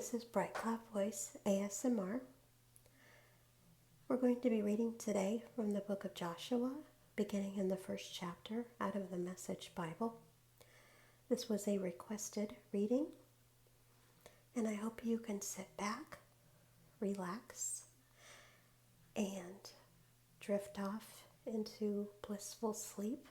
This is Bright Cloud Voice ASMR. We're going to be reading today from the book of Joshua, beginning in the first chapter out of the Message Bible. This was a requested reading, and I hope you can sit back, relax, and drift off into blissful sleep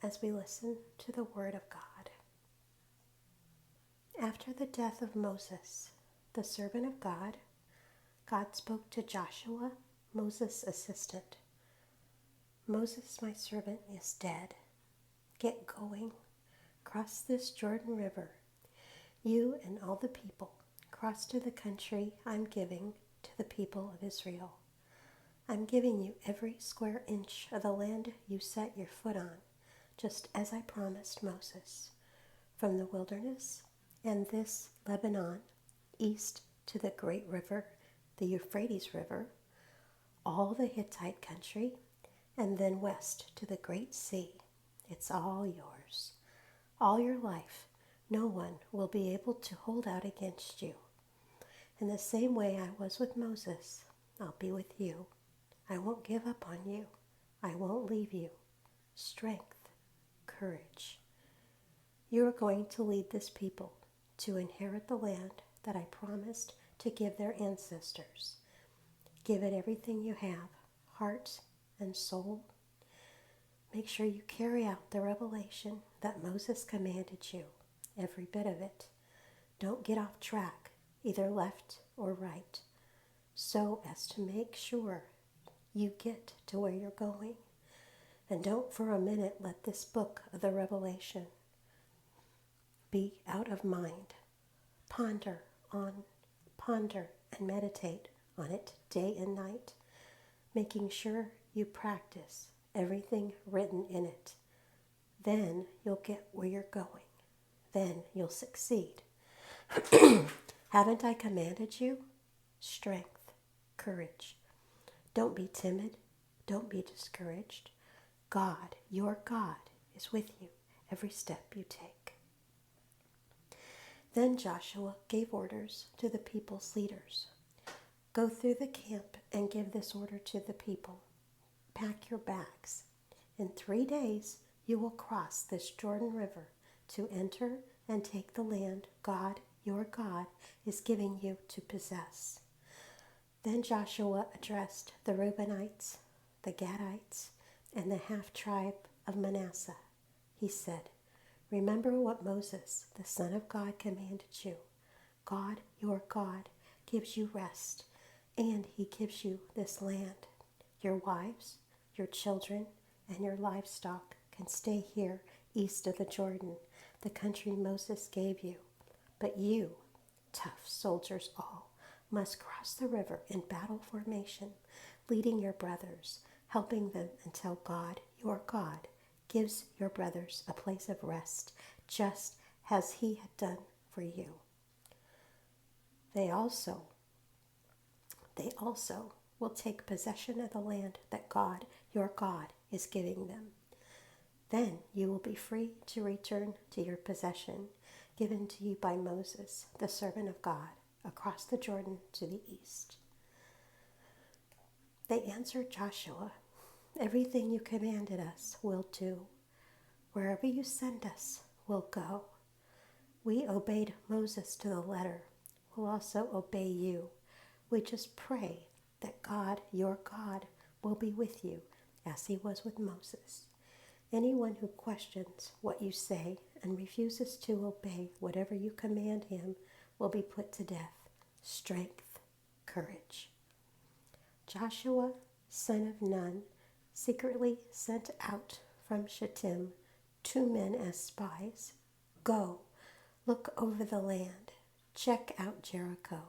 as we listen to the Word of God. After the death of Moses, the servant of God, God spoke to Joshua, Moses' assistant. Moses, my servant, is dead. Get going. Cross this Jordan River. You and all the people cross to the country I'm giving to the people of Israel. I'm giving you every square inch of the land you set your foot on, just as I promised Moses. From the wilderness and this Lebanon, east to the great river, the Euphrates River, all the Hittite country, and then west to the great sea. It's all yours. All your life, no one will be able to hold out against you. In the same way I was with Moses, I'll be with you. I won't give up on you. I won't leave you. Strength, courage. You are going to lead this people to inherit the land that I promised to give their ancestors. Give it everything you have, heart and soul. Make sure you carry out the revelation that Moses commanded you, every bit of it. Don't get off track, either left or right, so as to make sure you get to where you're going. And don't for a minute let this book of the Revelation be out of mind. Ponder and meditate on it day and night, making sure you practice everything written in it. Then you'll get where you're going. Then you'll succeed. Haven't I commanded you? Strength, courage. Don't be timid. Don't be discouraged. God, your God, is with you every step you take. Then Joshua gave orders to the people's leaders. Go through the camp and give this order to the people. Pack your bags. In 3 days you will cross this Jordan River to enter and take the land God, your God, is giving you to possess. Then Joshua addressed the Reubenites, the Gadites, and the half-tribe of Manasseh. He said, remember what Moses, the Son of God, commanded you. God, your God, gives you rest, and he gives you this land. Your wives, your children, and your livestock can stay here east of the Jordan, the country Moses gave you. But you, tough soldiers all, must cross the river in battle formation, leading your brothers, helping them until God, your God, gives your brothers a place of rest, just as he had done for you. They also will take possession of the land that God, your God, is giving them. Then you will be free to return to your possession, given to you by Moses, the servant of God, across the Jordan to the east. They answered Joshua, everything you commanded us we'll do. Wherever you send us, we'll go. We obeyed Moses to the letter. We'll also obey you. We just pray that God, your God, will be with you as he was with Moses. Anyone who questions what you say and refuses to obey whatever you command him will be put to death. Strength, courage. Joshua, son of Nun, secretly sent out from Shittim 2 men as spies. Go, look over the land, check out Jericho.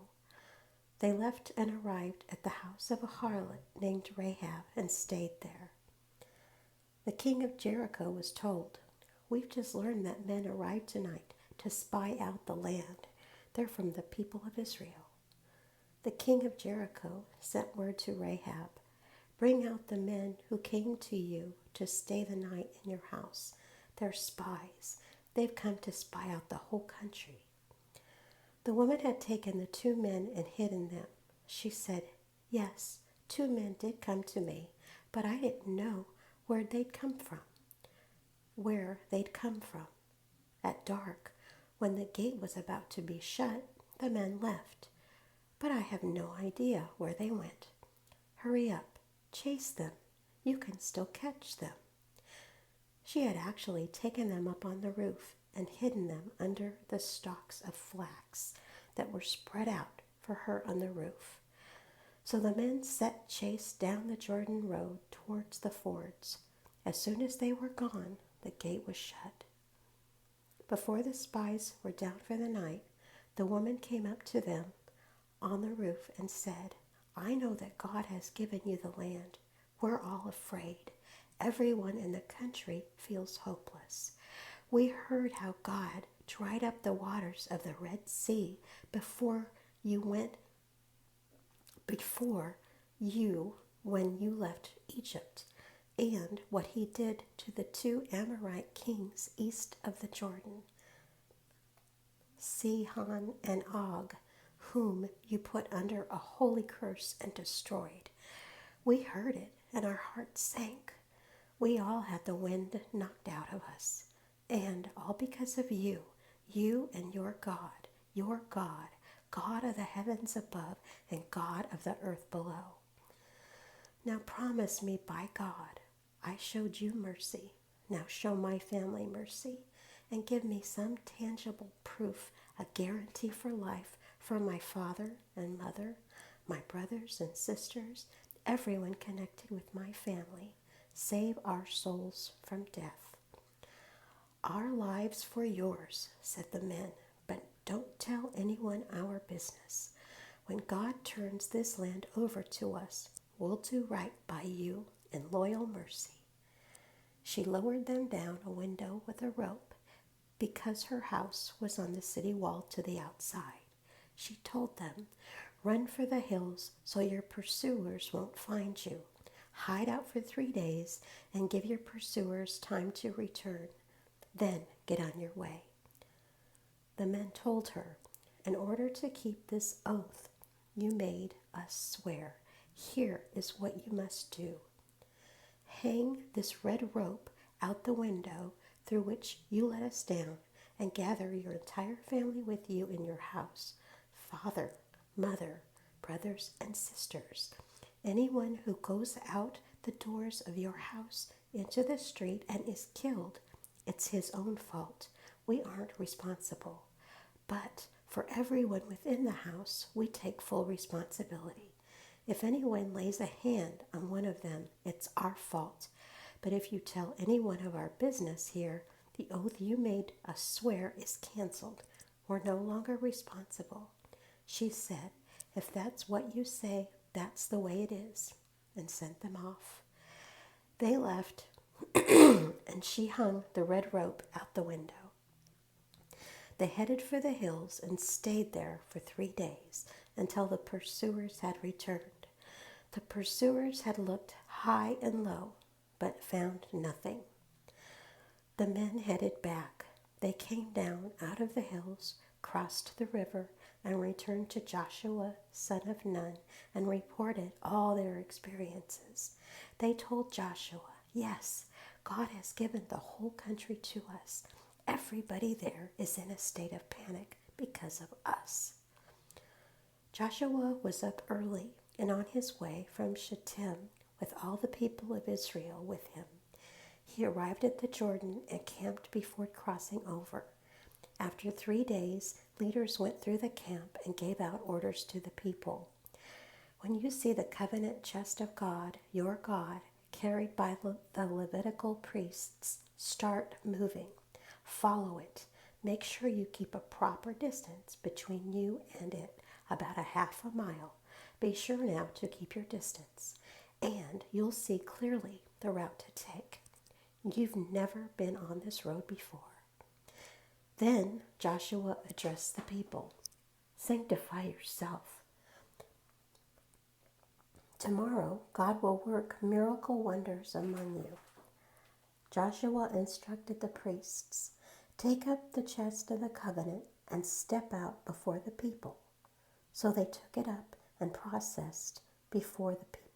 They left and arrived at the house of a harlot named Rahab and stayed there. The king of Jericho was told, we've just learned that men arrived tonight to spy out the land. They're from the people of Israel. The king of Jericho sent word to Rahab, bring out the men who came to you to stay the night in your house. They're spies. They've come to spy out the whole country. The woman had taken the 2 men and hidden them. She said, "Yes, 2 men did come to me, but I didn't know where they'd come from. Where they'd come from. At dark, when the gate was about to be shut, the men left, but I have no idea where they went. Hurry up, chase them. You can still catch them." She had actually taken them up on the roof and hidden them under the stalks of flax that were spread out for her on the roof. So the men set chase down the Jordan road towards the fords. As soon as they were gone, the gate was shut. Before the spies were down for the night, the woman came up to them on the roof and said, "I know that God has given you the land. We're all afraid. Everyone in the country feels hopeless. We heard how God dried up the waters of the Red Sea when you left Egypt, and what he did to the 2 Amorite kings east of the Jordan, Sihon and Og, whom you put under a holy curse and destroyed. We heard it, and our hearts sank. We all had the wind knocked out of us, and all because of you and your God, God of the heavens above and God of the earth below. Now promise me by God, I showed you mercy. Now show my family mercy and give me some tangible proof, a guarantee for life for my father and mother, my brothers and sisters, everyone connected with my family. Save our souls from death." "Our lives for yours," said the men, "but don't tell anyone our business. When God turns this land over to us, we'll do right by you in loyal mercy." She lowered them down a window with a rope because her house was on the city wall to the outside. She told them, "Run for the hills so your pursuers won't find you. Hide out for 3 days and give your pursuers time to return. Then get on your way." The men told her, "In order to keep this oath you made us swear, here is what you must do. Hang this red rope out the window through which you let us down and gather your entire family with you in your house, father, mother, brothers, and sisters. Anyone who goes out the doors of your house into the street and is killed, it's his own fault. We aren't responsible. But for everyone within the house, we take full responsibility. If anyone lays a hand on one of them, it's our fault. But if you tell anyone of our business here, the oath you made us swear is canceled. We're no longer responsible." She said, "If that's what you say, that's the way it is," and sent them off. They left, and she hung the red rope out the window. They headed for the hills and stayed there for 3 days until the pursuers had returned. The pursuers had looked high and low, but found nothing. The men headed back. They came down out of the hills, crossed the river, and returned to Joshua, son of Nun, and reported all their experiences. They told Joshua, "Yes, God has given the whole country to us. Everybody there is in a state of panic because of us." Joshua was up early and on his way from Shittim with all the people of Israel with him. He arrived at the Jordan and camped before crossing over. After 3 days, leaders went through the camp and gave out orders to the people. "When you see the covenant chest of God, your God, carried by the Levitical priests, start moving. Follow it. Make sure you keep a proper distance between you and it, about a half a mile. Be sure now to keep your distance, and you'll see clearly the route to take. You've never been on this road before." Then Joshua addressed the people. "Sanctify yourself. Tomorrow God will work miracle wonders among you." Joshua instructed the priests, "Take up the chest of the covenant and step out before the people. So they took it up and processed before the people.